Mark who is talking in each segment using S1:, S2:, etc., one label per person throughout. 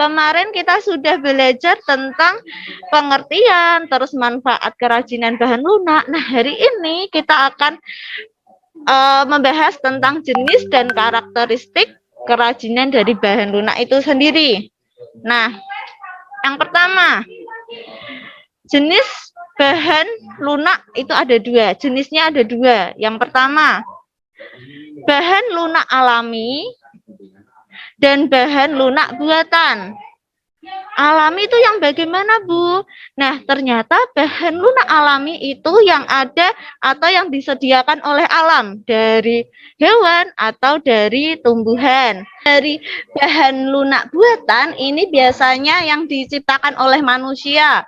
S1: kemarin kita sudah belajar tentang pengertian, terus manfaat kerajinan bahan lunak. Nah, hari ini kita akan membahas tentang jenis dan karakteristik kerajinan dari bahan lunak itu sendiri. Nah, yang pertama, jenis bahan lunak itu ada dua. Jenisnya ada dua. Yang pertama, bahan lunak alami dan bahan lunak buatan. Alami itu yang bagaimana, Bu? Nah, ternyata bahan lunak alami itu yang ada atau yang disediakan oleh alam dari hewan atau dari tumbuhan. Dari bahan lunak buatan ini biasanya yang diciptakan oleh manusia,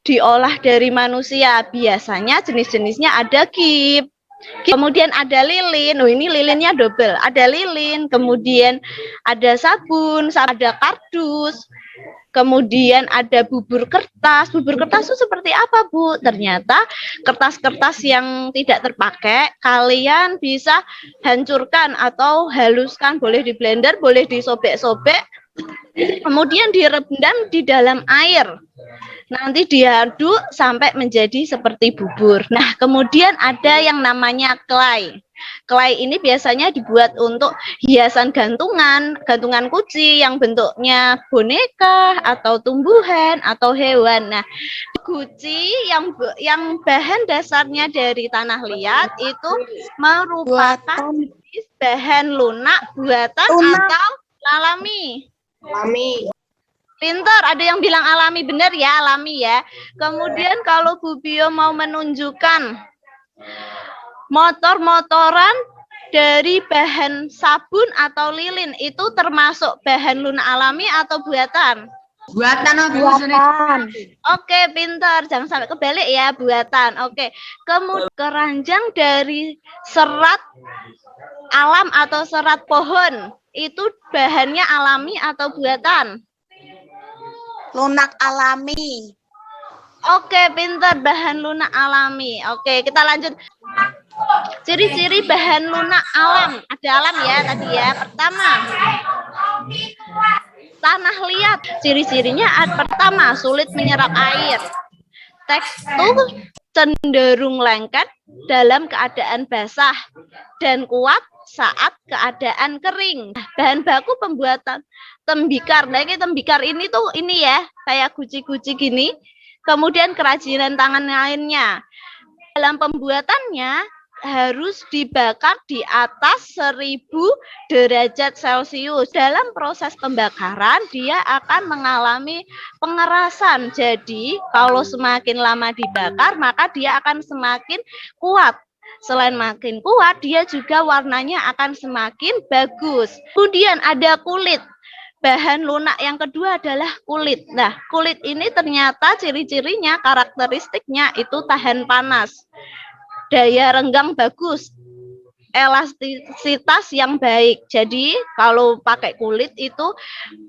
S1: diolah dari manusia. Biasanya jenis-jenisnya ada kip, kemudian ada lilin. Oh, ini lilinnya double. Ada lilin, kemudian ada sabun, ada kardus. Kemudian ada bubur kertas. Bubur kertas itu seperti apa, Bu? Ternyata kertas-kertas yang tidak terpakai kalian bisa hancurkan atau haluskan, boleh di blender, boleh disobek-sobek, kemudian direndam di dalam air. Nanti diaduk sampai menjadi seperti bubur. Nah, kemudian ada yang namanya clay. Clay ini biasanya dibuat untuk hiasan gantungan, gantungan kunci yang bentuknya boneka atau tumbuhan atau hewan. Nah, guci yang bahan dasarnya dari tanah liat itu merupakan jenis bahan lunak buatan atau alami.
S2: Alami.
S1: Pintar, ada yang bilang alami, benar ya, alami ya. Kemudian kalau Bu Bio mau menunjukkan motor-motoran dari bahan sabun atau lilin itu termasuk bahan lunak alami atau buatan?
S2: Buatan.
S1: Oke, pintar. Jangan sampai kebalik ya, buatan. Oke. Kemudian keranjang dari serat alam atau serat pohon itu bahannya alami atau buatan?
S3: Lunak alami.
S1: Oke, pintar, bahan lunak alami. Oke, kita lanjut. Ciri-ciri bahan lunak alam. Ada alam ya tadi ya. Pertama, tanah liat. Ciri-cirinya pertama, sulit menyerap air. Tekstur cenderung lengket dalam keadaan basah dan kuat saat keadaan kering. Bahan baku pembuatan tembikar. Nah, ini tembikar ini tuh ini ya, kayak guci-guci gini. Kemudian kerajinan tangan lainnya. Dalam pembuatannya harus dibakar di atas 1000 derajat Celcius. Dalam proses pembakaran dia akan mengalami pengerasan. Jadi, kalau semakin lama dibakar, maka dia akan semakin kuat. Selain makin kuat, dia juga warnanya akan semakin bagus. Kemudian ada kulit. Bahan lunak yang kedua adalah kulit. Nah, kulit ini ternyata ciri-cirinya, karakteristiknya itu tahan panas, daya renggang bagus, elastisitas yang baik. Jadi, kalau pakai kulit itu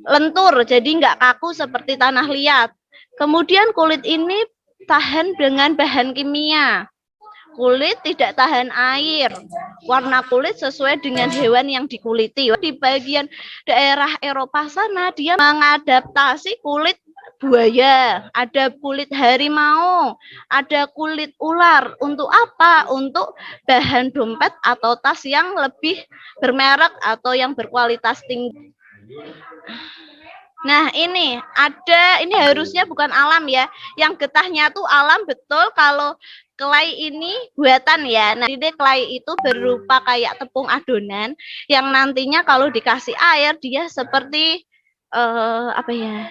S1: lentur, jadi nggak kaku seperti tanah liat. Kemudian kulit ini tahan dengan bahan kimia. Kulit tidak tahan air. Warna kulit sesuai dengan hewan yang dikuliti. Di bagian daerah Eropa sana, dia mengadaptasi kulit buaya, ada kulit harimau, ada kulit ular. Untuk apa? Untuk bahan dompet atau tas yang lebih bermerek atau yang berkualitas tinggi. Nah, ini harusnya bukan alam ya. Yang getahnya tuh alam betul, kalau clay ini buatan ya. Nah, ini clay itu berupa kayak tepung adonan yang nantinya kalau dikasih air dia seperti apa ya?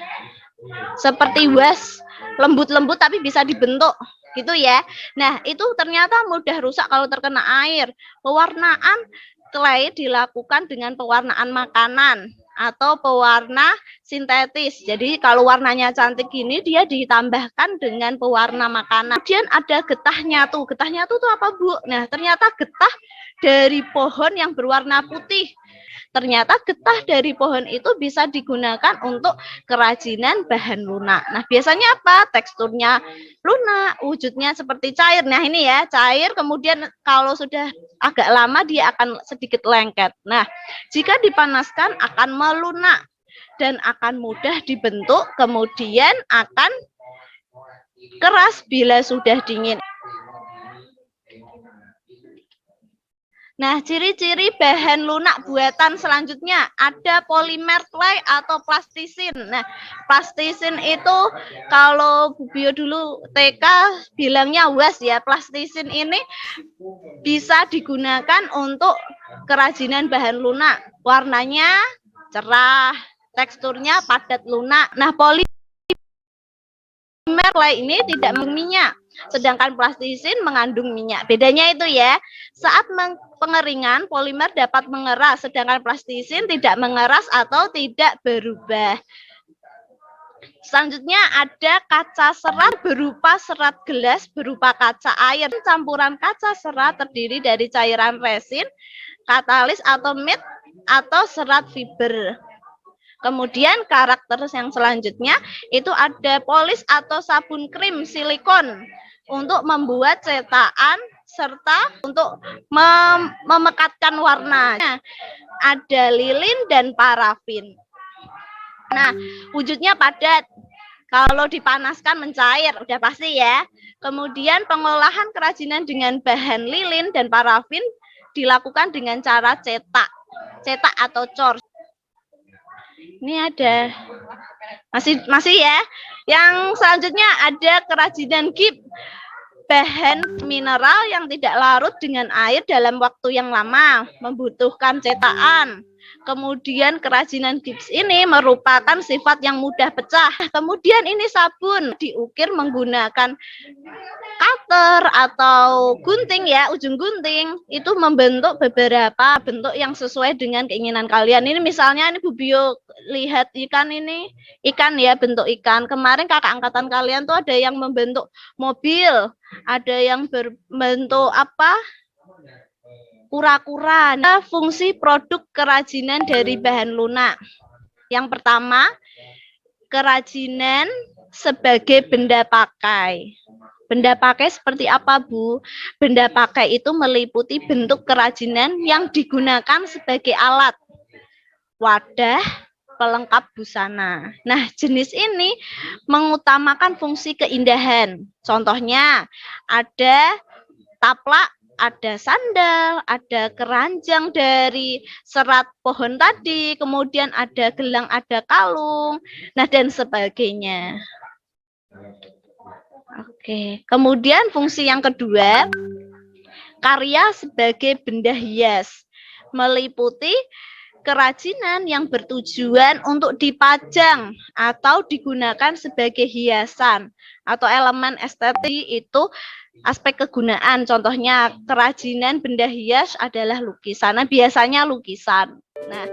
S1: Seperti was, lembut-lembut tapi bisa dibentuk gitu ya. Nah, itu ternyata mudah rusak kalau terkena air. Pewarnaan clay dilakukan dengan pewarnaan makanan atau pewarna sintetis. Jadi kalau warnanya cantik gini, dia ditambahkan dengan pewarna makanan. Kemudian ada getahnya tuh. Getahnya tuh apa, Bu? Nah, ternyata getah dari pohon yang berwarna putih. Ternyata getah dari pohon itu bisa digunakan untuk kerajinan bahan lunak. Nah, biasanya apa? Teksturnya lunak, wujudnya seperti cair. Nah, ini ya, cair, kemudian kalau sudah agak lama dia akan sedikit lengket. Nah, jika dipanaskan akan melunak. dan akan mudah dibentuk, kemudian akan keras bila sudah dingin. Nah, ciri-ciri bahan lunak buatan selanjutnya ada polimer clay atau plastisin. Nah, plastisin itu kalau Bu Bio dulu TK bilangnya was ya. Plastisin ini bisa digunakan untuk kerajinan bahan lunak. Warnanya cerah, teksturnya padat lunak. Nah, polimer clay ini tidak mengandung minyak, sedangkan plastisin mengandung minyak. Bedanya itu ya. Saat pengeringan, polimer dapat mengeras, sedangkan plastisin tidak mengeras atau tidak berubah. Selanjutnya ada kaca serat berupa serat gelas berupa kaca air. Campuran kaca serat terdiri dari cairan resin, katalis atau mat atau serat fiber. Kemudian karakter yang selanjutnya itu ada polis atau sabun krim silikon untuk membuat cetakan serta untuk memekatkan warnanya. Ada lilin dan parafin. Nah, wujudnya padat. Kalau dipanaskan mencair, udah pasti ya. Kemudian pengolahan kerajinan dengan bahan lilin dan parafin dilakukan dengan cara cetak atau cor. Ini ada masih ya. Yang selanjutnya ada kerajinan gips, bahan mineral yang tidak larut dengan air dalam waktu yang lama, membutuhkan cetakan. Kemudian kerajinan gips ini merupakan sifat yang mudah pecah. Kemudian ini sabun diukir menggunakan cutter atau gunting ya, ujung gunting itu membentuk beberapa bentuk yang sesuai dengan keinginan kalian. Ini misalnya ini Bu Bio lihat ikan ini, ikan ya, bentuk ikan. Kemarin kakak angkatan kalian tuh ada yang membentuk mobil, ada yang berbentuk apa? Kura-kura. Nah, fungsi produk kerajinan dari bahan lunak. Yang pertama, kerajinan sebagai benda pakai. Benda pakai seperti apa, Bu? Benda pakai itu meliputi bentuk kerajinan yang digunakan sebagai alat, wadah, pelengkap busana. Nah, jenis ini mengutamakan fungsi keindahan. Contohnya, ada taplak, ada sandal, ada keranjang dari serat pohon tadi, kemudian ada gelang, ada kalung, nah dan sebagainya. Oke, kemudian fungsi yang kedua, karya sebagai benda hias, meliputi kerajinan yang bertujuan untuk dipajang atau digunakan sebagai hiasan atau elemen estetik itu aspek kegunaan. Contohnya kerajinan benda hias adalah lukisan. Nah, biasanya lukisan. Nah,